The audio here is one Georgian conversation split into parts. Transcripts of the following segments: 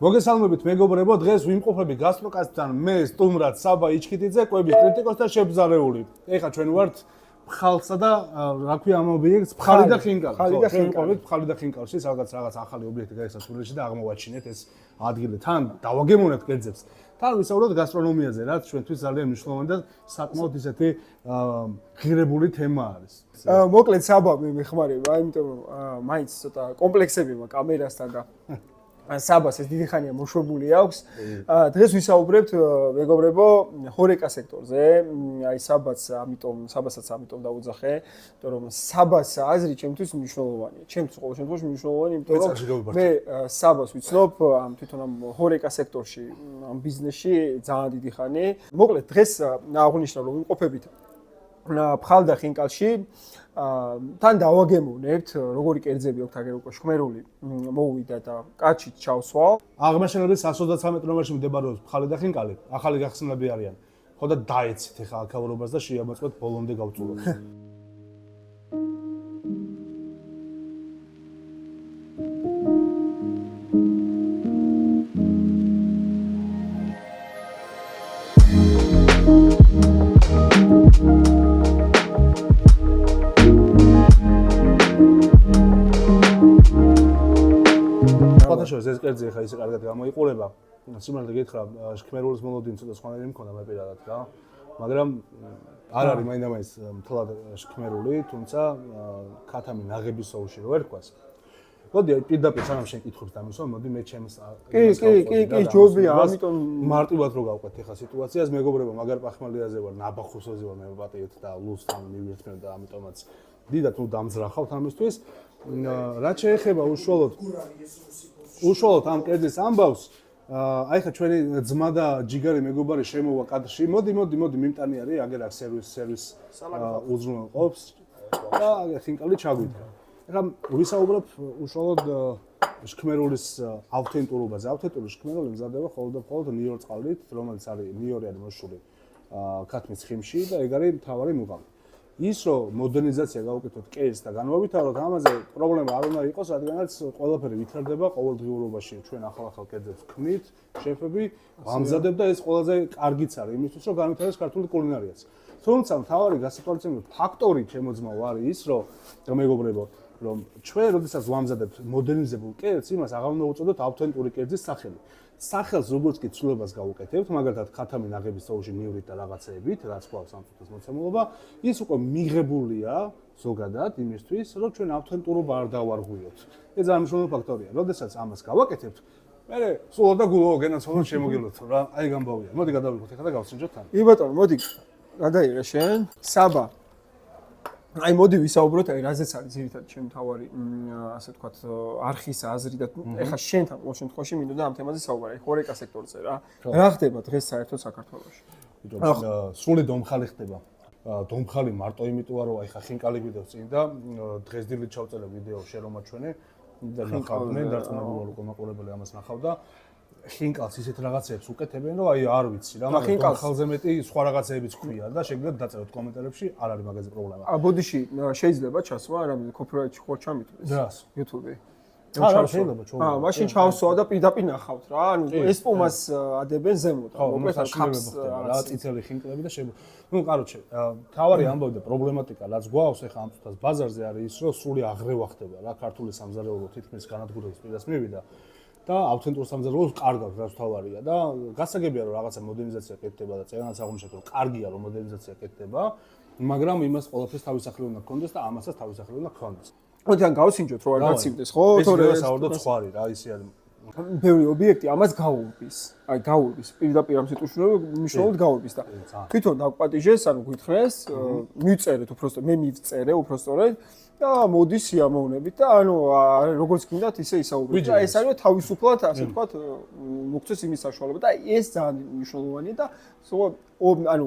მოგესალმებით მეგობრებო, დღეს ვიმყოფები გასტროკასთან მე სტუმრად საბა იჩქიტიძე, კვების კრიტიკოსთან შებზარეული. ეხლა ჩვენ ვართ ფხალსა და რა ქვია ამ ობიექტს, ფხალი და ხინკალი. ფხალი და ხინკალში, სადაც რაღაც ახალი ობიექტი გაიხსნა სურვილში და აღმოვაჩინეთ ეს ადგილი. თან დავაგემოვნებთ კერძებს. თან ვისაუბროთ გასტრონომიაზე, რაც ჩვენთვის ძალიან მნიშვნელოვანი და საკმაოდ ისეთი ღირებული თემა არის. მოკლედ საბა მე მეხმარება, იმიტომ რომ მაინც ცოტა კომპლექსები მაქვს კამერასთან და საბას ეს დიდი ხანია მოშვებული აქვს. დღეს ვისაუბრებთ მეგობრებო ჰორეკა სექტორზე. აი საბასაც ამიტომ დავუძახე, იმიტომ რომ საბას აზრი ჩემთვის მნიშვნელოვანია. ჩემთვის ყოველ შემთხვევაში მნიშვნელოვანი, იმიტომ რომ მე საბას ვიცნობ თვითონ ამ ჰორეკა სექტორში, ამ ბიზნესში ძალიან დიდი ხანი. მოკლედ დღეს აღნიშნავ რომ ვიმყოფებით ფხალ და ხინკალში. თან დავაგემოვნებთ როგორი კერძები აქვს აგერ უკვე შქმერული მოუვიდა და კაჩით ჩავსვა. აღმაშენებელი 133 ნომერში მდებარეობს ფხალი და ხინკალი. ახალი გახსნილები არიან. ხო და დაეცით ეხა აქაურობას და შეამოწმეთ ბოლომდე გავწულოთ. ეს კერძი ხა ისე კარგად გამოიყურება. სიმართლე გითხრა, შქმერულის მოლოდინი ცოტა სხვანაირი მქონდა მე პირადად რა. მაგრამ არ არის მაინდა-მაინც მთლად შქმერული, თუმცა ქათამი ნაღების სოუში რო ერქვას. მოდი პირდაპირ სანამ შენ კითხავს დამისვა, მოდი მე ჩემს კი, ჯობია, ამიტომ მარტივად რო გავყვეთ ეხა სიტუაციას, მეგობრებო, მაგარ პახმალიაზე ვარ, ნაბახუსოზე ვარ, მე ვაპატიეთ და ლუსთან მივირთმევ და ამიტომაც დიდად თუ დამძრახავთ ამისთვის. რაც შეეხება უშუალოდ ამ კერძის ამბავს, აი ხა ჩვენი ძმა და ჯიგარი მეგობარი შემოვა კადრში. მოდი მიმტანი არის, აგერ აქ სერვის უზრუნველყოფს და ხინკალი ჩაგვიდგა. ეხლა ვისაუბრებ უშუალოდ შქმერულის ავთენტურობაზე. ავთენტური შქმერული მზადდება მხოლოდ ნიორ წყალით, რომელიც არის ნიორი არის მოშული ქათმის ცხიმში და ეგ არის მთავარი მუღამი. ის რომ მოდერნიზაცია გავუკეთოთ კერძს და განვავითაროთ, ამაზე პრობლემა არ უნდა იყოს, რადგანაც ყველაფერი ვითარდება ყოველდღიურობაში. ჩვენ ახალ კერძებს ქმნით, შეფები ვამზადებთ და ეს ყველაზე კარგიც არის იმისთვის, რომ განვითარდეს ქართული კულინარიაც. თუმცა მთავარი გასაკვალიფიცებელ ფაქტორი ჩემოძმაო არის ის, რომ მეგობრებო, რომ ჩვენ როდესაც ვამზადებთ მოდერნიზებულ კერძს, იმას აღარ უნდა უწოდოთ ავთენტური კერძის სახელი. სახელს როგორც კი ცვლილებას გავუკეთებთ, მაგალითად ქათამი ნაღების სოუში ნივრით და რაღაცეებით, რაც გვაქვს ამ წუთის მოცემულობა, ის უკვე მიღებულია ზოგადად იმისთვის, რომ ჩვენ ავთენტურობა არ დავარღვიოთ. ეს ძალიან მნიშვნელოვანი ფაქტორია. როდესაც ამას გავაკეთებთ, მერე სულ და გულო გენაცვალოთ შემოგილოთ რა, აი გამბავია. მოდი გადავიღოთ ეხლა და გავსინჯოთ თან. კი ბატონო, მოდი გადაიღე შენ. საბა აი მოდი ვისაუბროთ აი რაზეც არის ძირითადად ჩემი თავარი ასე ვთქვათ არხის აზრი და ეხლა შენთან ყოველ შემთხვევაში მინდოდა ამ თემაზე საუბარი ჰორეკა სექტორზე რა ხდება დღეს საერთოდ საქართველოში. სრული დომხალი ხდება. დომხალი მარტო იმიტოა რომ აი ხა ხინკალი ვიდეოს წინ და დღეს დილით ჩავწერე ვიდეო შენ რომ აჩვენე და ნახავდნენ დარწმუნებული კომენტარები ამას ნახავდა. ხინკალს ისეთ რაღაცებს უკეთებენ რომ აი არ ვიცი რა მაგრამ ხალხზე მეტი სხვა რაღაცეებიც ქვია და შეგიძლიათ დაწეროთ კომენტარებში არ არის მაგაზე პრობლემა. ბოდიში შეიძლება ჩასვა რამე კოპირაიტი ხო ჩამიტვეს რას YouTube-ი. შეიძლება ჩავა. მაშინ ჩავსვა და პირდაპირ ნახავთ რა. ანუ ეს პუმას ადებენ ზემოთ. მოკლედ ხაპს რა წითელი ხინკლები და ну короче თავარი ამბავი და პრობლემატიკა რაც გვაქვს ეხა ამ წუთას ბაზარზე არის ის რომ სრული აღრევა ხდება რა ქართული სამზარეულო თითქმის განადგურების პირას მივიდა. და ავთენტურ სამზარეულოს კარგად რაც თავარია და გასაგებია რომ რაღაცა მოდერნიზაცია კეთდება და წერანაც აღნიშნეთ რომ კარგია რომ მოდერნიზაცია კეთდება, მაგრამ იმას ყველაფერს თავის სახელი უნდა გქონდეს და ამასაც თავის სახელი უნდა გქონდეს. მოდი ან გავსინჯოთ რომ არ გაცივდეს ხო? თორე ეს საერთოდ სხვარი რა ისე არის. ბევრი ობიექტი ამას გაურბის. აი გაურბის პირდაპირ ამ სიტუაციებში მნიშვნელოვნად გაურბის და თვითონ დაგპატიჟეს, ანუ გითხრეს, მიწერეთ უბრალოდ მე მივწერე უბრალოდ და მოდი სიამოვნებით და ანუ როგორც გინდათ ისე ისაუბრეთ. და ეს არის თავისუფლად ასე ვთქვათ მოგწეს იმის საშუალება და ეს ძალიან მნიშვნელოვანია და ანუ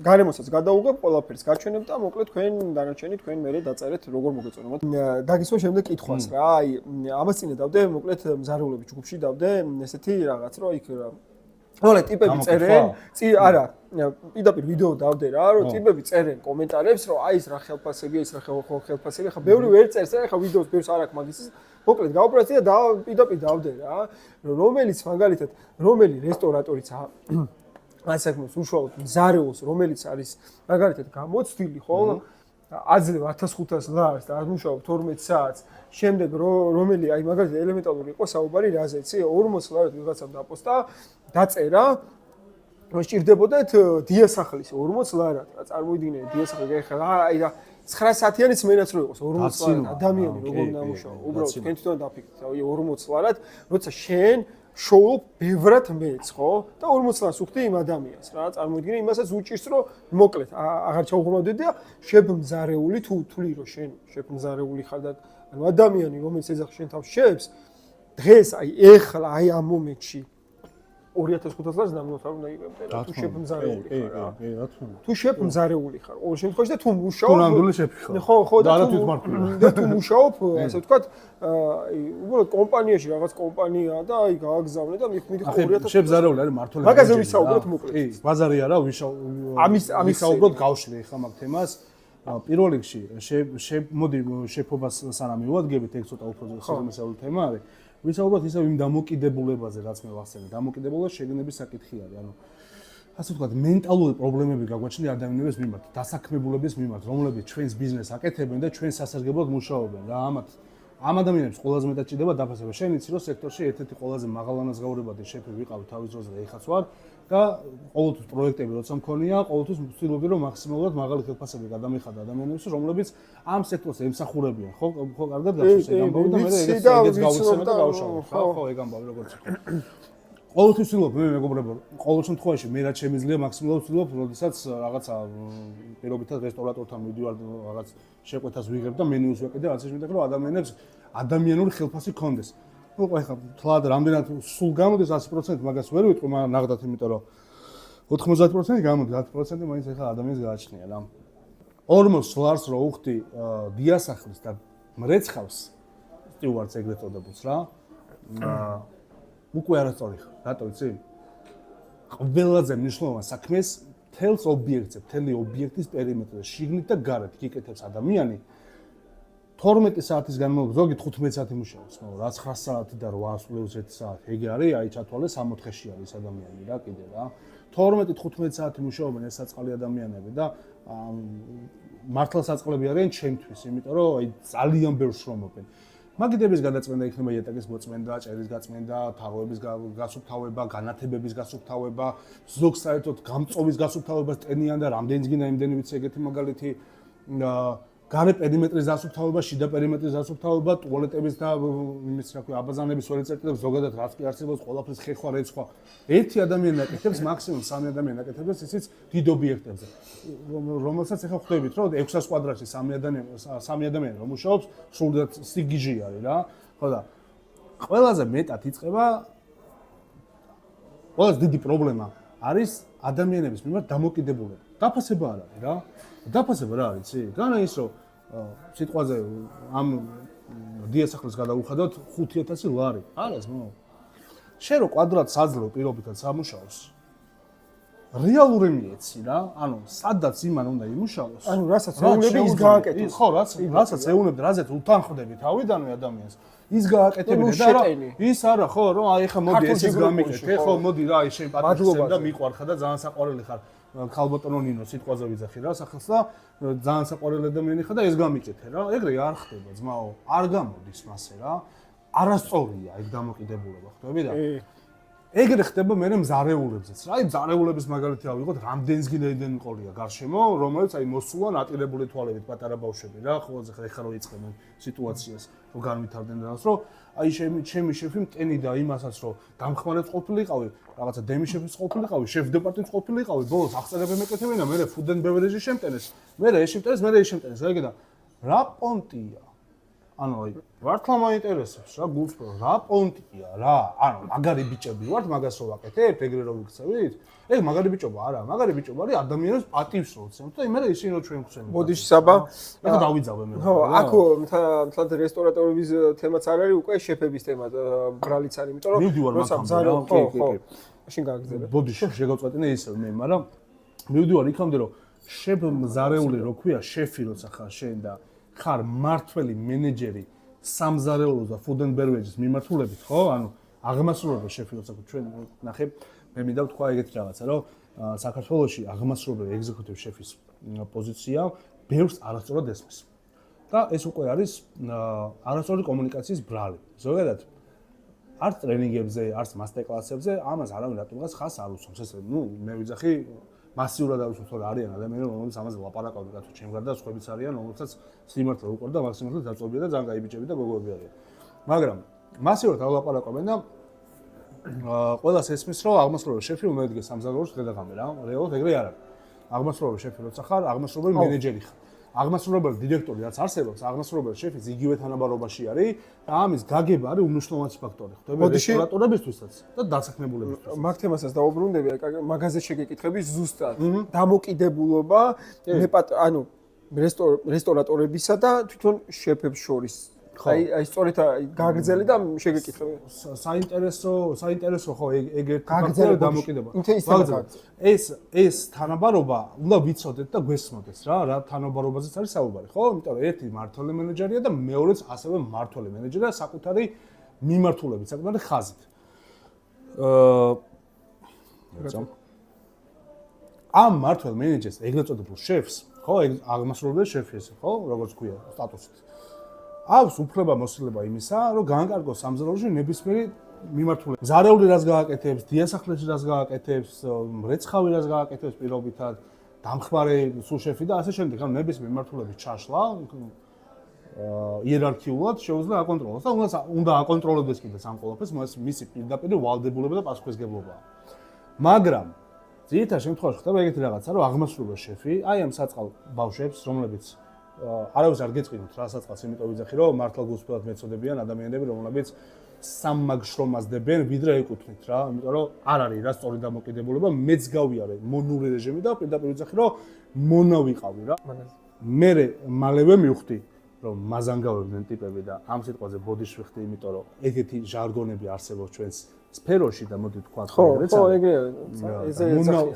გარემოსაც გადაუღებ ყველაფერს გაჩვენებ და მოკლედ თქვენ დანარჩენი თქვენ მერე დაწერეთ როგორ მოგეწონებათ. დაგისვა შემდეგ კითხვას რა. აი ამას წინე დავდე მოკლედ მზარეულობის ჯგუფში დავდე ესეთი რაღაც რომ იქ მოკლედ ტიპები წერენ, არა, პირდაპირ ვიდეო დავდე რა, რომ ტიპები წერენ კომენტარებს, რომ აი ეს რა ხელფასებია, ეს რა ხელფასებია, ხა ბევრი ვერ წერს, ხა ვიდეოს ბევრს არ აქვს მაგის მოკლედ გავუპრასტია და პირდაპირ დავდე რა, რომელიც მაგალითად რომელი რესტორატორიც ასაკმოს უშუალოდ მზარეულს, რომელიც არის მაგალითად გამოცდილი, ხო? აძლევ 1500 ლარს და ამუშავებ 12 საათს. შემდეგ რომელი აი მაგალითად ელემენტარული იყო საუბარი რაზე, იცი? 40 ლარად ვიღაცამ დაპოსტა, დაწერა სჭირდებოდეთ დიასახლის 40 ლარად. რა წარმოიდგინე დიასახლი ეხლა აი რა 9 საათიანიც მენაც რო იყოს 40 ლარად ადამიანი როგორ დამუშავა. უბრალოდ თქვენ თვითონ დაფიქრეთ, აი 40 ლარად, როცა შენ შოულობ ბევრად მეც, ხო? და 40 ლარს უხდი იმ ადამიანს, რა წარმოიდგინე იმასაც უჭირს რომ მოკლედ აღარ ჩაუღრმავდეთ და შეფმზარეული თუ თვლი რომ შენ შეფმზარეული ხარ და ანუ ადამიანი რომელიც ეძახ შენ თავს შებს დღეს აი ეხლა აი ამ მომენტში 2500 ლარს დამნოთარ უნდა იღებდე რა თუ შეფმზარეული ხარ რა. რა თქმა უნდა. თუ შეფმზარეული ხარ ყოველ შემთხვევაში და თუ მუშაობ თუ ნამდვილი შეფი ხარ. ხო, ხო და არა თვითმარქვია. და თუ მუშაობ, ასე ვთქვათ, აი უბრალოდ კომპანიაში რაღაც კომპანიაა და აი გააგზავნე და მიხმიდი 2000 შეფზარეული არის მართლა. მაგაზე ვისაუბროთ მოკლედ. კი, ბაზარი არა, ამის ვისაუბროთ გავშლი ახლა მაგ თემას. პირველ რიგში მოდი შეფობას სანამ მივადგებით, ეგ ცოტა უფრო საგამოსავლო თემა არის. ვისაუბროთ ისევ იმ დამოკიდებულებაზე, რაც მე ვახსენე. დამოკიდებულება შეგნების საკითხი არის. ანუ ასე ვთქვათ, მენტალური პრობლემები გაგვაჩნია ადამიანების მიმართ, დასაქმებულების მიმართ, რომლებიც ჩვენს ბიზნესს აკეთებენ და ჩვენ სასარგებლოდ მუშაობენ რა. ამ ადამიანებს ყველაზე მეტად ჭირდება დაფასება. შენ იცი რომ სექტორში ერთ-ერთი ყველაზე მაღალანაზღაურებადი შეფი ვიყავი თავის დროზე და ეხაც ვარ და ყოველთვის პროექტები როცა მქონია, ყოველთვის ვცდილობდი რომ მაქსიმალურად მაღალი ხელფასები გადამეხადა ადამიანებს, რომლებიც ამ სექტორს ემსახურებიან. ხო, კარგად გახსოვს ეგ ამბავი და მე ეგეც გავიხსენე და გავუშავე. ხო, ეგ ამბავი როგორც იყო. ყოველთვის ვცდილობ მე მეგობრებო, ყოველ შემთხვევაში მე რაც შემიძლია მაქსიმალურად ვცდილობ, როდესაც რაღაცა პირობითად რესტორატორთან მივდივარ რაღაც შეკვეთას ვიღებ და მენიუს ვეკიდე, რაც შეგვიძლია რომ ადამიანებს ადამიანური ხელფასი ქონდეს. ну, ეხლა თლად რამდენად სულ გამოდის 100% მაგას ვერ ვიტყვი, მაგრამ ნახდათ, იმიტომ რომ 90% გამოდის, 10% მაინც ეხლა ადამიანს გააჩნია რა. 40 ლარს რო უხდი დიასახლის და მრეცხავს სტიუარტს ეგრეთ წოდებულს რა. უკვე არასწორი ხარ, რატო იცი? ყველაზე მნიშვნელოვან საქმეს თელს ობიექტზე, თელი ობიექტის პერიმეტრზე, შიგნით და გარეთ გიკეთებს ადამიანი 12 საათის განმავლობაში, ზოგი 15 საათი მუშაობს, მაგრამ რა 9 საათი და 8 საათი, ეგ არის, აი ჩათვალე 60-ში არის ადამიანი რა კიდე რა. 12-15 საათი მუშაობენ ეს საწყალი ადამიანები და მართლა საწყლები არიან ჩემთვის, იმიტომ რომ აი ძალიან ბევრ შრომობენ. მაგიდების გადაწმენდა იქნება იატაკის მოწმენდა, ჭერის გაწმენდა, თაღოების გასუფთავება, განათებების გასუფთავება, ზოგს საერთოდ გამწოვის გასუფთავება, ტენიან და რამდენიც გინდა იმდენი ვიცი ეგეთი მაგალითი გარე პერიმეტრის გასუფთავება, შიდა პერიმეტრის გასუფთავება, ტუალეტების და იმის რა ქვია, აბაზანების სოლიწერტებს ზოგადად რაც კი არსებობს, ყველაფრის ხეხვა, რეცხვა. ერთი ადამიანი აკეთებს, მაქსიმუმ 3 ადამიანი აკეთებს ისიც დიდ ობიექტებზე. რომელსაც ახლა ხვდებით, რომ 600 კვადრატში 3 ადამიანი რომ მუშაობს, სრულად სიგიჟი არის რა. ხო და ყველაზე მეტად იწყება ყველაზე დიდი პრობლემა არის ადამიანების მიმართ დამოკიდებულება. დაფასება არ არის რა. დაფასება რა არის, იცი? განა ის რომ სიტყვაზე ამ დიასახლის გადაუხადოთ 5000 ლარი. არა ძმო. შენ რო კვადრატს აძლევ პირობითად სამუშაოს. რეალური მიეცი რა. ანუ სადაც იმან უნდა იმუშაოს. ანუ რასაც ეუნები ის გააკეთო. ხო, რასაც ეუნები, რაზეც უთანხმდები თავიდანვე ადამიანს. ის გააკეთებინე და რა ის არა ხო რომ აი ხა მოდი ესეც გამიკეთე ხო მოდი რა აი შენ პატივცემ და მიყვარ ხა და ძალიან საყვარელი ხარ ქალბატონო ნინო სიტყვაზე ვიძახი რა სახელს და ძალიან საყვარელი ადამიანი ხარ და ეს გამიკეთე რა ეგრე არ ხდება ძმაო არ გამოდის მასე რა არასწორია ეგ დამოკიდებულება ხვდები და ეგრე ხდება მე მზარეულებზეც რა აი მზარეულების მაგალითი ავიღოთ რამდენს გინდაიდან ყოლია გარშემო რომელიც აი მოსულან ატირებული თვალებით პატარა ბავშვები რა ხოლმე ხა რო იწყებენ სიტუაციას რომ განვითარდნენ დანას რომ აი ჩემი შეფი მტენი და იმასაც რომ დამხმარებს ყოფილიყავი რაღაცა დემი შეფის ყოფილიყავი შეფ დეპარტამენტის ყოფილიყავი ბოლოს აღწერები მეკეთებინა მე ფუდ ენ ბევერეჯი შემტენეს მე ეს შემტენეს მე ეს შემტენეს რა იგედა რა პონტია ანუ აი მართლა მაინტერესებს რა გულწრფო რა პონტია რა ანუ მაგარი ბიჭები ვართ მაგას რო ვაკეთებ ეგრე რო ვიქცევით ეგ მაგარი ბიჭობა არა მაგარი ბიჭობა არის ადამიანებს პატივს რო ვცემთ და იმერე ისინი რო ჩვენ ვხსენებთ ბოდიში საბა ეხა დავიძავე მე ხო აქო მთლად რესტორატორების თემაც არ არის უკვე შეფების თემა ბრალიც არის იმიტომ რომ როცა მზარე ხო მაშინ გააგზავნე ბოდიში შეგავწყვეტინე ისევ მე მაგრამ მივდივარ იქამდე რომ შეფ მზარეული რო ქვია შეფი როცა ხარ შენ და ხარ მართველი მენეჯერი სამზარეულოს და food and beverage-ის მიმართულებით, ხო? ანუ აღმასრულებელი შეფილოსოფია ჩვენ ნახე მე მინდა ვთქვა ეგეთი რაღაცა, რომ საქართველოში აღმასრულებელი executive chef-ის პოზიცია ბევრს არასწორად ესმის. და ეს უკვე არის არასწორი კომუნიკაციის ბრალი. ზოგადად არც ტრენინგებზე, არც მასტერკლასებზე ამას არავინ რატომღაც ხას არ უსვამს. ეს მე ვიძახი მასიურად არ უსვამს, თორე არიან ადამიანები, რომელთაც ამაზე ლაპარაკობენ, რატო ჩემ გარდა სხვაებიც არიან, რომელთაც სიმართლე უყვარდა, მაქსიმალურად დაწვევია და ძალიან კაი ბიჭები და გოგოები არიან. მაგრამ მასიურად არ ლაპარაკობენ და ყველას ესმის, რომ აღმასრულებელი შეფი უნდა ედგეს სამზარეულოს გადაღამე რა. რეალურად ეგრე არ არის. აღმასრულებელი შეფი როცა ხარ, აღმასრულებელი მენეჯერი ხარ. აღმასრულებელი დირექტორი რაც არსებობს, აღმასრულებელი შეფიც იგივე თანაბარობაში არის და ამის გაგება არის უმნიშვნელოვანესი ფაქტორი. ხვდები რესტორატორებისთვისაც და დასაქმებულებისთვის. მაგ თემასაც დავუბრუნდები, მაგაზე შეგეკითხები ზუსტად. დამოკიდებულობა ანუ რესტორატორებისა და თვითონ შეფებს შორის. აი სწორედ გაგრძელი და შეგეკითხები. საინტერესო ხო ეგ ერთი ფაქტორი დამოკიდებულება. ეს თანაბარობა უნდა ვიცოდეთ და გვესმოდეს რა თანაბარობაზეც არის საუბარი, ხო? იმიტომ რომ ერთი მმართველი მენეჯერია და მეორეც ასევე მმართველი მენეჯერია საკუთარი მიმართულებით, საკუთარი ხაზით. ამ მმართველ მენეჯერს ეგრეთ წოდებულ შეფს, ხო, ეგ აღმასრულებელი შეფი ესე, ხო, როგორც ქვია სტატუსით. აქვს უფლება მოსილება იმისა, რომ გაანკარგოს სამზარეულოში ნებისმიერი მიმართულება. ზარეული რას გააკეთებს, დიასახლებში რას გააკეთებს, მრეცხავი რას გააკეთებს პირობითად, დამხმარე სუშეფი და ასე შემდეგ. ანუ ნებისმიერი მიმართულების ჩაშლა იერარქიულად შეუძლია აკონტროლოს და უნდა აკონტროლდეს კიდეც ამ ყველაფერს, მისი პირდაპირ ვალდებულება და პასუხისგებლობაა. მაგრამ ძირითადად შემთხვევაში ხდება ეგეთი რაღაცა, რომ აღმასრულებელი შეფი, აი ამ საწყალ ბავშვებს, რომლებიც არავის არ გეწყინოთ რა საწყალს, იმიტომ ვიძახი, რომ მართლა გულსწრაფად მეწოდებიან ადამიანები, რომლებიც სამმაგ შრომას დებენ, ვიდრე ეკუთვნით რა, იმიტომ რომ არ არის რა სწორი დამოკიდებულება, მეც გავიარე მონური რეჟიმი და პირდაპირ ვიძახი, რომ მონა ვიყავი რა. მე მალევე მივხვდი, რომ მაზანგავებდნენ ტიპები და ამ სიტყვაზე ბოდიში ვიხდი, იმიტომ რომ ეგეთი ჟარგონები არსებობს ჩვენს სფეროში და მოდი ვთქვა ეგრეც.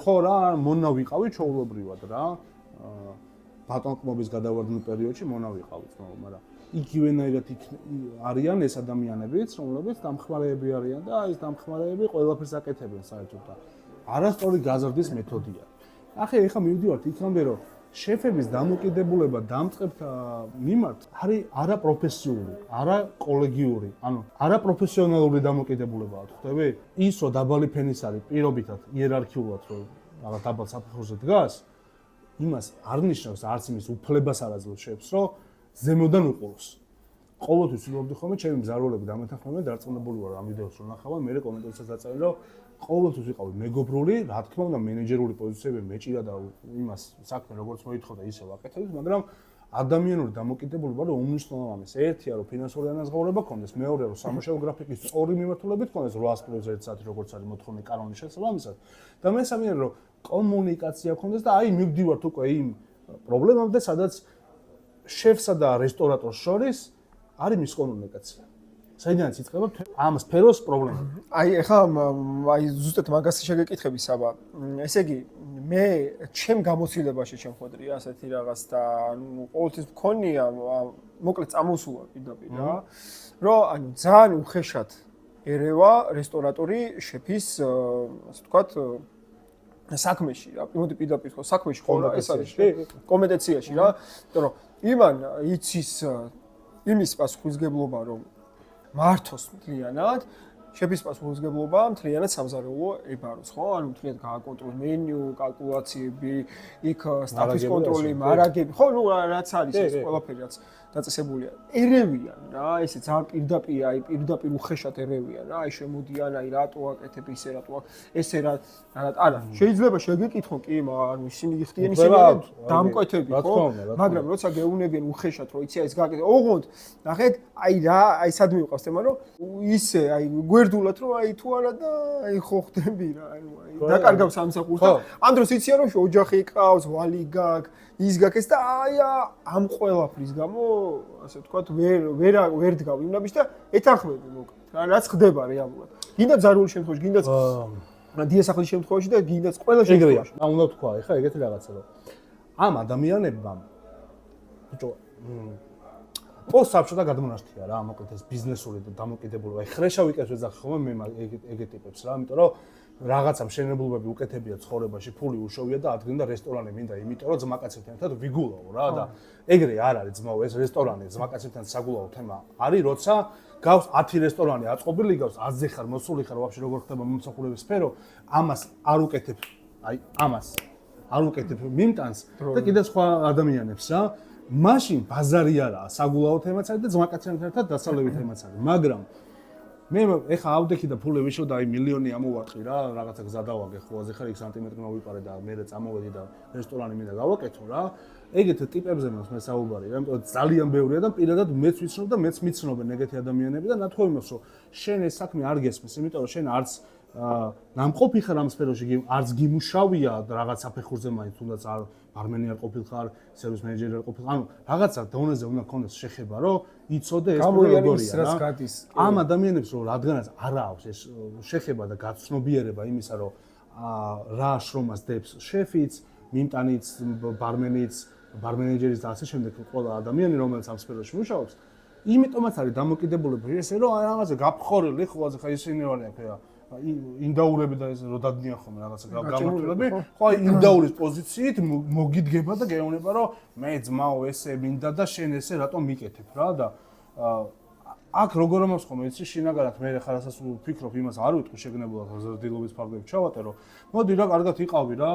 ხო რა, მონა ვიყავი ჩაულობრივად რა. ბატონყმობის გადავარდნილ პერიოდში მონა ვიყავით, მაგრამ იგივენაირად არიან ეს ადამიანებიც, რომლებიც დამხმარეები არიან და ეს დამხმარეები ყველაფერს აკეთებენ საერთოდ და არასწორი გაზრდის მეთოდია. ახლა ეხლა მივდივართ იქამდე, რომ შეფების დამოკიდებულება დამწყებთა მიმართ არის არაპროფესიული, არაკოლეგიური, ანუ არაპროფესიონალური დამოკიდებულებაა, ხვდები? ის რომ დაბალი ფენის არის პირობითად იერარქიულად, რომ რაღაც დაბალ საფეხურზე დგას, იმას არ ნიშნავს არც იმის უფლებას არ აძლევს შეფს, რომ ზემოდან უყუროს. ყოველთვის ვცდილობდი ხოლმე ჩემი მზარეულები დამეთანხმებიან, დარწმუნებული ვარ ამ ვიდეოს რომ ნახავენ, მე კომენტარებსაც აწევენ, რომ ყოველთვის ვიყავი მეგობრული, რა თქმა უნდა, მენეჯერული პოზიციები მეჭირა და იმას საქმე როგორც მოითხოვდა ისე ვაკეთებ, მაგრამ ადამიანური დამოკიდებულება რომ უმნიშვნელოვანესი. ერთია რომ ფინანსური ანაზღაურება ქონდეს, მეორე რომ სამუშაო გრაფიკის სწორი მიმართულებით ქონდეს 8+1 საათი როგორც არის მოთხოვნა კანონის შესაბამისად და მესამე რომ კომუნიკაცია ქონდეს და აი მივდივართ უკვე იმ პრობლემამდე, სადაც შეფსა და რესტორატორს შორის არის მის კომუნიკაცია. საიდანაც იწყება ამ სფეროს პრობლემა. აი ეხლა აი ზუსტად მაგას შეგეკითხები საბა. ესე იგი მე ჩემ გამოცდილებაში შემხვედრი ასეთი რაღაც და ანუ ყოველთვის მქონია მოკლედ წამოსულა პირდაპირ რა. რომ ანუ ძალიან უხეშად ერევა რესტორატორი შეფის ასე ვთქვათ საქმეში რა. მოდი პირდაპირ ხო საქმეში ხო ეს არის კომპეტენციაში რა. იმიტომ რომ იმან იცის იმის პასუხისგებლობა რომ მართოს მთლიანად შეფის პასუხისგებლობა მთლიანად სამზარეულო ებაროს ხო? ანუ მთლიანად გააკონტროლოს მენიუ, კალკულაციები, იქ სტაფის კონტროლი, მარაგები, ხო, ნუ რაც არის ეს ყველაფერი რაც დაწესებულია. ერევიან რა, ესე ძალიან პირდაპირ, აი პირდაპირ უხეშად ერევიან რა, აი შემოდიან, აი რატო აკეთებ ისე, რატო ესე რა, არა, შეიძლება შეგეკითხო კი, ანუ ისინი გიხდიან ისინი დამკვეთები, ხო? მაგრამ როცა გეუნებიან უხეშად, რომ იცი ეს გააკეთე, ოღონდ ნახეთ, აი რა, აი სად მივყავს თემა, რომ ისე, აი გვერდულად რომ აი თუ არა და აი ხო ხდები რა, ანუ აი დაკარგავს სამსახურს და ამ დროს იციან რომ ოჯახი ყავს, ვალი გაქვს, ის გაქვს და აი ამ ყველაფრის გამო ასე ვთქვათ ვერ დგავ იმნაბიჯ და ეთანხმები მოკლედ რა რაც ხდება რეალურად. გინდა ზარული შემთხვევაში, გინდა დიასახლის შემთხვევაში და გინდაც ყველა შემთხვევაში. უნდა თქვა, ეხლა ეგეთი რაღაცა რომ ამ ადამიანებმა ბიჭო ხო, საბჭოთა გადმონაშთია რა, მოკლედ ეს ბიზნესური დამოკიდებულება. აი ხრეშა ვიკეთებ ეძახი ხოლმე მე ეგეთ ტიპებს რა, იმიტომ რომ რაღაცა მშენებლობები უკეთებია ცხოვრებაში, ფული უშოვია და ადგენდა რესტორანი მინდა, იმიტომ რომ ძმაკაცებთან ერთად ვიგულაო რა და ეგრე არ არის ძმაო, ეს რესტორანი ძმაკაცებთან საგულაო თემა არის, როცა გავს 10 რესტორანი აწყობილი გავს 10-ზე ხარ მოსული ხარ ვაფშე როგორ ხდება მომსახურების სფერო, ამას არ უკეთებ, აი ამას არ უკეთებ მიმტანს და კიდე სხვა ადამიანებს რა. მაშინ ბაზარი არაა, საგულაო თემაც არის და ძმაკაცებთან ერთად დასავლევი თემაც არის, მაგრამ მე ეხა ავდექი და ფულები შო და აი მილიონი ამოვარტყი რა, რაღაცა გზა დავაგე ხოლმე ხარ 1 სანტიმეტრი მოვიპარე და მე წამოვედი და რესტორანი მინდა გავაკეთო რა. ეგეთ ტიპებზე მას მე საუბარი რა, იმიტომ ძალიან ბევრია და პირადად მეც ვიცნობ და მეც მიცნობენ ეგეთი ადამიანები და ნათქვამი მაქვს რომ შენ ეს საქმე არ გესმის, იმიტომ რომ შენ არც ნამყოფი ხარ ამ სფეროში, არც გიმუშავია რაღაც საფეხურზე მაინც თუნდაც არ ბარმენი არ ყოფილხარ, სერვის მენეჯერი არ ყოფილხარ, ანუ რაღაცა დონეზე უნდა გქონდეს შეხება, რომ იცოდე ეს როგორია რა. ამ ადამიანებს რომ რადგანაც არ აქვს ეს შეხება და გაცნობიერება იმისა, რომ რა შრომას დებს შეფიც, მიმტანიც, ბარმენიც, ბარმენეჯერიც და ასე შემდეგ ყველა ადამიანი რომელიც ამ სფეროში მუშაობს, იმიტომაც არის დამოკიდებულება ესე რომ აი რაღაცა გაფხორელი ხოლმე ხა ისინი არიან ხა ინდაურები და ეს რო დადნიან ხოლმე რაღაცა გამართულები, ხო აი ინდაურის პოზიციით მოგიდგება და გეუბნება რომ მე ძმაო ესე მინდა და შენ ესე რატომ მიკეთებ რა და აქ როგორ ამას ხომ იცი შინაგანად მე ხარ ასას ვფიქრობ იმას არ ვიტყვი შეგნებულად ზრდილობის ფარგლებში ჩავატერო მოდი რა კარგად იყავი რა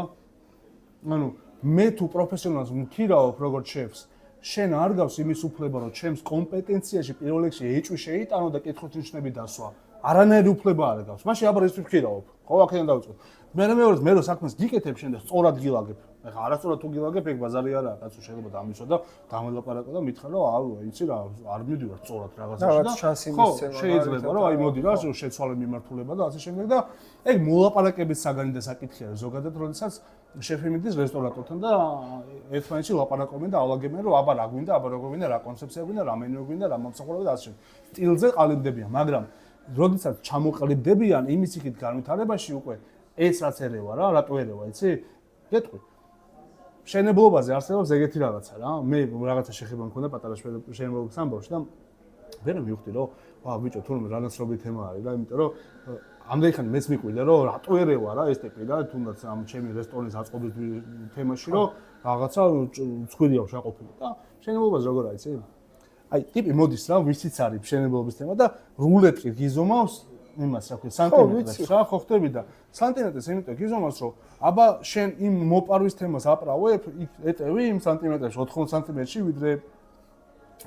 ანუ მე თუ პროფესიონალს მქირავებ როგორც შეფს შენ არ გავს იმის უფლება რომ ჩემს კომპეტენციაში პირველ რიგში ეჭვი შეიტანო და კითხვის ნიშნები დასვა არანაირი უფლება არ გავს მაშინ აბა ის ვფიქრობ ხო აქედან დავიწყო მე რო საქმეს გიკეთებ შენ და სწორად გილაგებ ეხლა არასწორად თუ გილაგებ ეგ ბაზარი არაა კაცო შეიძლება დამისვა და დამელაპარაკო და მითხრა რომ აუ იცი რა არ მიდივარ სწორად რაღაცაში და ხო შეიძლება რომ აი მოდი რა შეცვალე მიმართულება და ასე შემდეგ და ეგ მოლაპარაკების საგანი და საკითხია ზოგადად როდესაც შეფი მიდის რესტორატორთან და ერთმანეთში ლაპარაკობენ და ალაგებენ რომ აბა რა გვინდა აბა როგორ გვინდა რა კონცეფცია გვინდა რა მენიუ გვინდა რა მომსახურება და ასე სტილზე ყალიბდებიან მაგრამ როდესაც ჩამოყალიბდებიან იმის იქით განვითარებაში უკვე ეს რაც ერევა რა რატო ერევა იცი გეტყვი შენებლობაზე არსებობს ეგეთი რაღაცა რა მე რაღაცა შეხება მქონდა პატარა შენებლობის ამბავში და ვერ მივხვდი რომ ვა ბიჭო თურმე რანაცნობი თემა არის რა იმიტომ რომ ამდენი ხანი მეც მიყვიდა რომ რატო ერევა რა ეს ტიპი რა თუნდაც ამ ჩემი რესტორნის აწყობის თემაში რომ რაღაცა ცხვირია შეაყოფილი და შენებლობაზე როგორ არის იცი აი ტიპი მოდის რა ვიციც არის მშენებლობის თემა და რულეტკი გიზომავს იმას რა ქვია სანტიმეტრებს რა ხო ხდები და სანტიმეტრებს იმიტომ გიზომავს რომ აბა შენ იმ მოპარვის თემას აპრავებ ეტევი იმ სანტიმეტრებში 80 სანტიმეტრში ვიდრე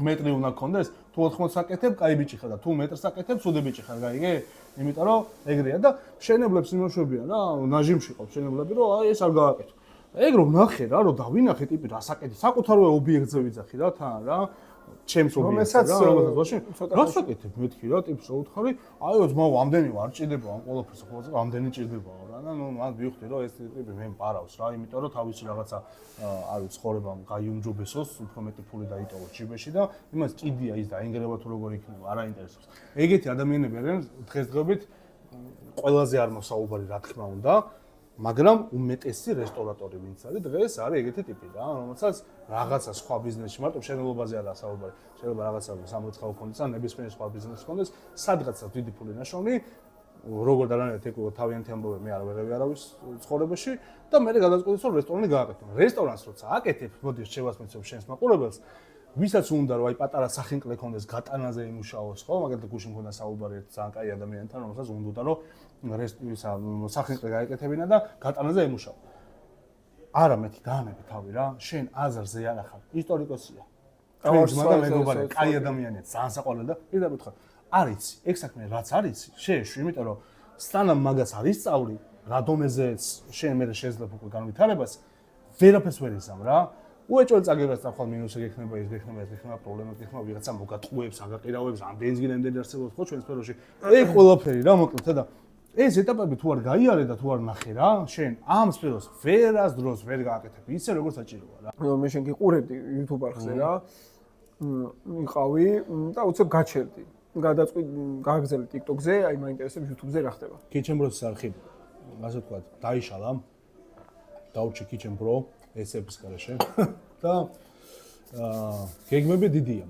მეტრი უნდა გქონდეს თუ 80 საკეთებ კაი ბიჭი ხარ და თუ მეტრს საკეთებ ცუდი ბიჭი ხარ გაიგე იმიტომ რომ ეგრეა და შენებლებს იმოშვებიან რა ნაჟიმში ყავს შენებლები რომ აი ეს არ გააკეთო ეგ რომ ნახე რა რომ დავინახე ტიპი რა საკეთე საკუთარვე ობიექტზე ვიძახი რა თან რა ჩემს ობიექტს რა რომელსაც ვაშინ რა საკეთებ მეთქი რა ტიპს რა უთხარი აიო ძმაო ამდენი არ ჭირდება ამ ყველაფერს ხო ამდენი ჭირდებაო რა და ნუ მან ვიხდი რომ ეს ტიპი მე მპარავს რა იმიტომ რომ თავისი რაღაცა არ ვიცხოვრებამ გაიუმჯობესოს უფრო მეტი ფული დაიტოვოს ჯიბეში და იმას ჭიდია ის დაინგრევა თუ როგორ იქნება არ აინტერესებს ეგეთი ადამიანები არიან დღესდღეობით ყველაზე არ მოსაუბარი რა თქმა უნდა მაგრამ უმეტესი რესტორატორი ვინც არის დღეს არის ეგეთი ტიპი რა რომელსაც რაღაცა სხვა ბიზნესში მარტო მშენებლობაზე არა საუბარი შეიძლება რაღაცა სამოთხაო კონდეს ან ნებისმიერი სხვა ბიზნესი კონდეს სადღაცა დიდი ფული ნაშოვნი როგორ დარანაირად ეკო თავიანთი ამბობები მე არ ვეღები არავის ცხოვრებაში და მე გადაწყვეტეს რომ რესტორანი გააკეთო რესტორანს როცა აკეთებ მოდი რჩევას მიცემ შენს მაყურებელს ვისაც უნდა რომ აი პატარა სახინკლე კონდეს გატანაზე იმუშაოს ხო მაგალითად გუშინ მქონდა საუბარი ერთ ძალიან კაი ადამიანთან რომელსაც უნდა რომ სახინკლე გაეკეთებინა და გატანაზე იმუშაო არა მეთი დაამები თავი რა შენ აზარზე არ ახარ ისტორიკოსია ჩვენ ძმა და მეგობარი კაი ადამიანია ძალიან საყვარელი და პირდაპირ ვთქვა არ იცი ეგ საქმე რაც არ იცი შეეშვი იმიტომ რომ სანამ მაგას არ ისწავლი რა დონეზეც შენ მე შეიძლება უკვე განვითარებას ვერაფერს ვერ იზამ რა უეჭველი წაგებას და ხვალ მინუსი გექნება ის გექნება პრობლემა გექნება ვიღაცა მოგატყუებს აგაყირავებს ამდენს გინემდენ არსებობს ხო ჩვენ სფეროში ეგ ყველაფერი რა მოკლედ და ეს ეტაპები თუ არ გაიარე და თუ არ ნახე რა შენ ამ სფეროს ვერას დროს ვერ გააკეთებ ისე როგორც საჭიროა რა მე შენ გიყურებდი YouTube არხზე რა იყავი და უცებ გაჩერდი გააგზავნე TikTok-ზე აი მაინტერესებს YouTube-ზე რა ხდება Kitchen Pro-ს არქივი ასე თქვა დაიშალა დაუჩი Kitchen Pro ესების გარეშე და გეგმები დიდია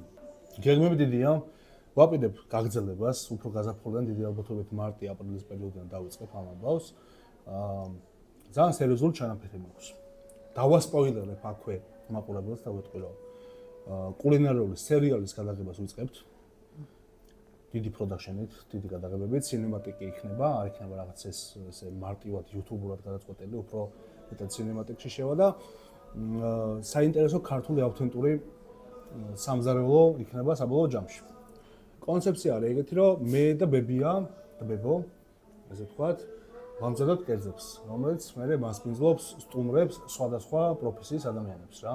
გეგმები დიდია. ვაპირებ გაგრძელებას, უფრო გაზაფხულიდან დიდი ალბათობით მარტი-აპრილის პერიოდიდან დავიწყებ ამ ამბავს. ძალიან სერიოზული ჩანაფერი მაქვს. დავასპოილერებ აქვე მაყურებელს და ვეთქვი რომ კულინარიული სერიალის გადაღებას ვიწყებთ. დიდი პროდაქშენით, დიდი გადაღებებით, სინემატიკი იქნება, არ იქნება რაღაც ესე მარტივად YouTube-ურად გადაწყვეტილი, უფრო მეტად სინემატიკში შევა და საინტერესო ქართული ავთენტური სამზარეულო იქნება საბოლოო ჯამში. კონცეფცია არის ეგეთი, რომ მე და ბებია და ბებო, ესე ვთქვათ, ვამზადოთ კერძებს, რომელიც მე მასპინძლობს, სტუმრებს, სხვადასხვა პროფესიის ადამიანებს რა.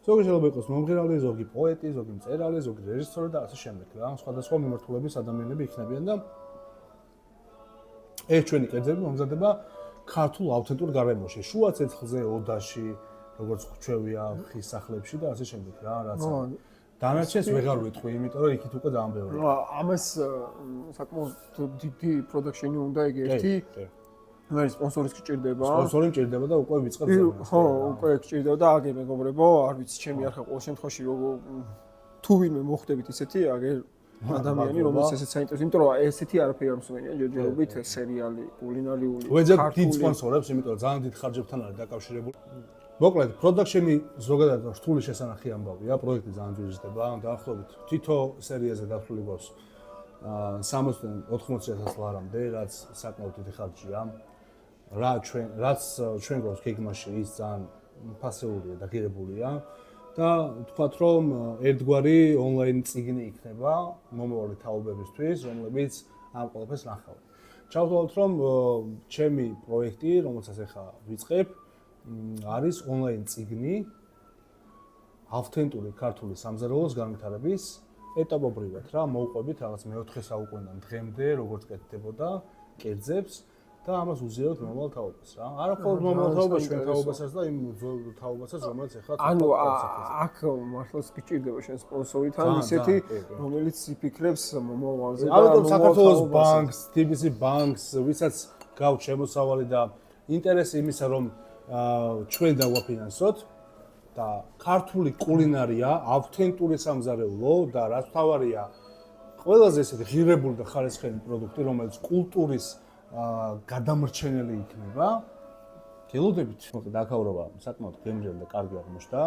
ზოგი შეიძლება იყოს მომღერალი, ზოგი პოეტი, ზოგი მწერალი, ზოგი რეჟისორი და ასე შემდეგ რა. სხვადასხვა მიმართულების ადამიანები იქნებიან და ეს ჩვენი კერძები მომზადება ქართულ ავთენტურ გარემოში. შუა ცეცხლზე, ოდაში, როგორც ხვჩევია, ხის სახლებში და ასე შემდეგ რა, რაც დანარჩენს ვეღარ ვიტყვი, იმიტომ რომ იქით უკვე ძალიან ბევრი. ამას საკმაოდ დიდი პროდაქშენი უნდა ეგ ერთი. მე სპონსორის გჭირდება. სპონსორი მჭირდება და უკვე ვიწყებ ზემეს. ხო, უკვე გჭირდება და აგერ მეგობრებო, არ ვიცი, ჩემი არხი ყოველ შემთხვევაში თუ ვინმე მოხვდებით ისეთი, აგერ ადამიანი, რომელიც ესეც საინტერესო, იმიტომ რომ ესეთი არაფერი არ მსმენია ჯერჯერობით სერიალი, კულინარიული, ვეძებ დიდ სპონსორებს, იმიტომ რომ ძალიან დიდ ხარჯებთან არის დაკავშირებული. მოკლედ, პროდაქშენი ზოგადად რთული შესანახი ამბავია, პროექტი ძალიან ძვირიზდება, დაახლოებით თითო სერიაზე დათვლილი გვაქვს 60-დან 80,000 ლარამდე, რაც საკმაოდ დიდი ხარჯია. რაც ჩვენ გვაქვს გეგმაში ის ძალიან ფასეულია და ღირებულია და ვთქვათ რომ ერთგვარი ონლაინ წიგნი იქნება მომავალი თაობებისთვის, რომლებიც ამ ყველაფერს ნახავენ. ჩავთვალოთ რომ ჩემი პროექტი, რომელსაც ახლა ვიწყებ, არის ონლაინ წიგნი ავთენტური ქართული სამზარეულოს განვითარების ეტაპობრივად რა, მოვყვებით რაღაც მე-4 საუკუნიდან დღემდე, როგორც კეთდებოდა კერძებს და ამას უზიაროთ მომავალ თაობას რა. არა მხოლოდ მომავალ თაობას, ჩვენ თაობასაც და იმ თაობასაც, რომელიც ახლა ანუ აქ მართლაც გჭირდება შენ სპონსორიდან ისეთი, რომელიც იფიქრებს მომავალზე და ამიტომ საქართველოს ბანკს, TBC ბანკს, ვისაც გაქვს შემოსავალი და ინტერესი იმისა, რომ ჩვენ დავაფინანსოთ და ქართული კულინარია, ავთენტური სამზარეულო და რაც თავარია, ყველაზე ესეთი ღირებული და ხარისხიანი პროდუქტი, რომელიც კულტურის გადამრჩენელი იქნება. გელოდებით, მოკლედ აქაურობა საკმაოდ გემრიელი და კარგი აღმოჩნდა.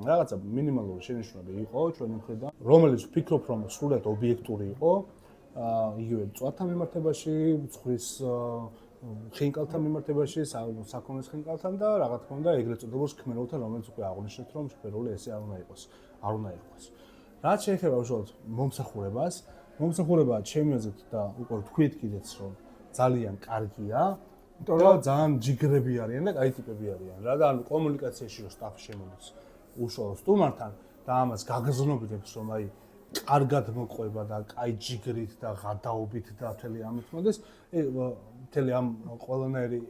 რაღაცა მინიმალური შენიშვნები იყო ჩვენი მხრიდან, რომელიც ვფიქრობ, რომ სრულად ობიექტური იყო. იგივე მწვათა მიმართებაში, მცხრის ხინკალთა მიმართებაში, საქონლის ხინკალთან და რა თქმა უნდა, ეგრეთ წოდებულ ხმელოთა, რომელიც უკვე აღნიშნეთ, რომ ხმელული ესე არ უნდა იყოს. რაც შეეხება უშუალოდ მომსახურებას, მომსახურება ჩემი აზრით და უკვე ვთქვით კიდეც, რომ ძალიან კარგია, იმიტომ რომ ძალიან ჯიგრები არიან და კაი ტიპები არიან რა და ანუ კომუნიკაციაში რო სტაფი შემოდის უშუალოდ სტუმართან და ამას გაგრძნობდებს, რომ აი კარგად მოყვება და კაი ჯიგრით და ღადაობით და მთელი ამით მოდის, მთელი ამ ყველანაირი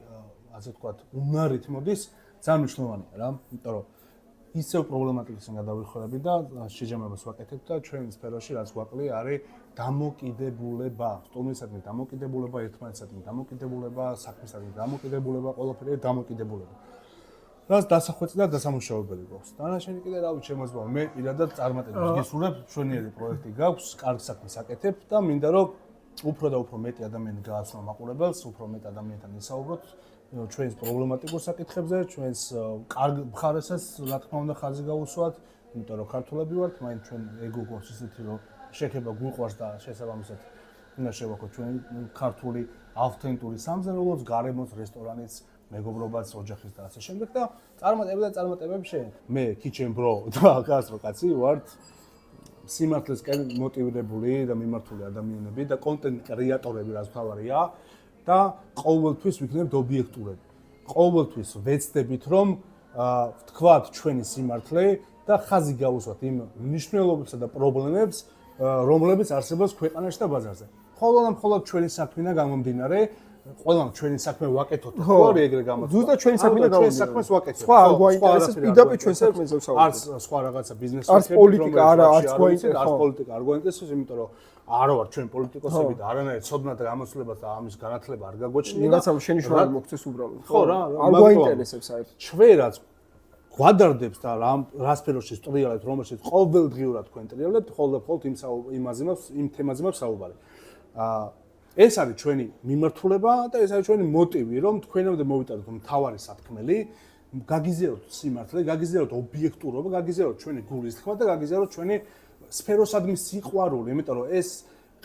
ასე ვთქვათ, უნარით მოდის, ძალიან მნიშვნელოვანია რა, იმიტომ რომ ისევ პრობლემატიკისგან გადავიხურები და შეჯამებას ვაკეთებ და ჩვენ სფეროში რაც გვაკლია არის დამოკიდებულება, სტუმრისადმი დამოკიდებულება, ერთმანეთსადმი დამოკიდებულება, საქმისადმი დამოკიდებულება, ყველაფერი დამოკიდებულება. რაც დასახვეწი და დასამუშავებელი გვაქვს. დანარჩენი კიდე რა ვიცი შემოძბავა, მე პირადად წარმატებას გისურვებ, მშვენიერი პროექტი გაქვს, კარგ საქმეს აკეთებ და მინდა რომ უფრო და უფრო მეტი ადამიანი გააცნო მაყურებელს, უფრო მეტ ადამიანთან ისაუბროთ ჩვენს პრობლემატიკურ საკითხებზე, ჩვენს კარგ მხარესაც, რა თქმა უნდა, ხაზი გაუსვათ, იმიტომ რომ ქართველები ვართ, მაინც ჩვენ ეგო გვაქვს ისეთი, რომ შეხება გვიყვარს და შესაბამისად უნდა შევაქოთ ჩვენ ქართული ავთენტური სამზარეულოს, გარემოს, რესტორანიც, მეგობრობაც, ოჯახის და ასე შემდეგ და წარმატებები შენ. მე kitchen bro და გასტრო კაცი ვართ. სიმართლესკენ მოტივირებული და მიმართული ადამიანები და კონტენტ კრეატორები რაც თავარია და ყოველთვის ვიქნებთ ობიექტურები. ყოველთვის ვეცდებით რომ ვთქვათ ჩვენი სიმართლე და ხაზი გავუსვათ იმ მნიშვნელობებსა და პრობლემებს, რომლებიც არსებობს ქვეყანაში და ბაზარზე. მხოლოდ ჩვენი საქმიდან გამომდინარე, ყველამ ჩვენი საქმე ვაკეთოთ. ხო არის ეგრე გამოწვევა. ზუსტად ჩვენი საქმიდან გამომდინარე. ჩვენი საქმეს ვაკეთოთ. სხვა არ გვაინტერესებს პირდაპირ ჩვენ საქმეზე ვსაუბრობთ. არც სხვა რაღაცა ბიზნესი არც პოლიტიკა არა, არც გვაინტერესებს. არც პოლიტიკა არ გვაინტერესებს, იმიტომ რომ არა ვარ ჩვენ პოლიტიკოსები და არანაირ ცოდნა და გამოცდილებას და ამის განათლება არ გაგვაჩნია. რაღაცა შენიშვნები მოგწეს უბრალოდ. ხო რა, არ გვაინტერესებს საერთოდ. ჩვენ რაც გვადარდებს და რა სფეროში სტრიალებთ, რომელშიც ყოველდღიურად თქვენ ტრიალებთ, ხოლმე იმ თემაზე მაქვს საუბარი. ეს არის ჩვენი მიმართულება და ეს არის ჩვენი მოტივი, რომ თქვენამდე მოვიტანოთ მთავარი სათქმელი, გაგიზიაროთ სიმართლე, გაგიზიაროთ ობიექტურობა, გაგიზიაროთ ჩვენი გულის თქმა და გაგიზიაროთ ჩვენი სფეროსადმი სიყვარული, იმიტომ რომ ეს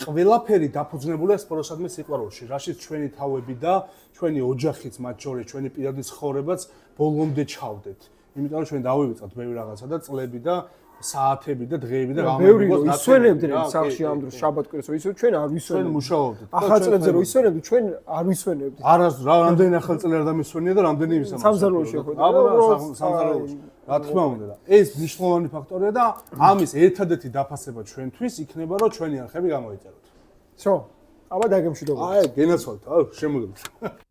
ყველაფერი დაფუძნებულია სფეროსადმი სიყვარულში, რაშიც ჩვენი თავები და ჩვენი ოჯახიც მათ შორის, ჩვენი პირადი ცხოვრებაც ბოლომდე ჩავდეთ. იმიტომ რომ ჩვენ დავივიწყოთ ბევრი რაღაცა და წლები და საათები და დღეები და ბევრი რომ ისვენებდნენ სახში ამ დროს შაბათ-კვირას რომ ისო ჩვენ არ ჩვენ ვისვენებთ. მუშაობდით. ახალ წლებზე რომ ისვენებთ ჩვენ არ ვისვენებთ. არასდროს რამდენი ახალ წელი არ დამისვენია და რამდენი ვისამართლე. სამზარეულოში ხო და სამზარეულოში. რა თქმა უნდა და ეს მნიშვნელოვანი ფაქტორია და ამის ერთადერთი დაფასება ჩვენთვის იქნება რომ ჩვენი არხები გამოიწეროთ. ხო, აბა დაგემშვიდობოთ. აი, გენაცვალთ, შემოგეძლო.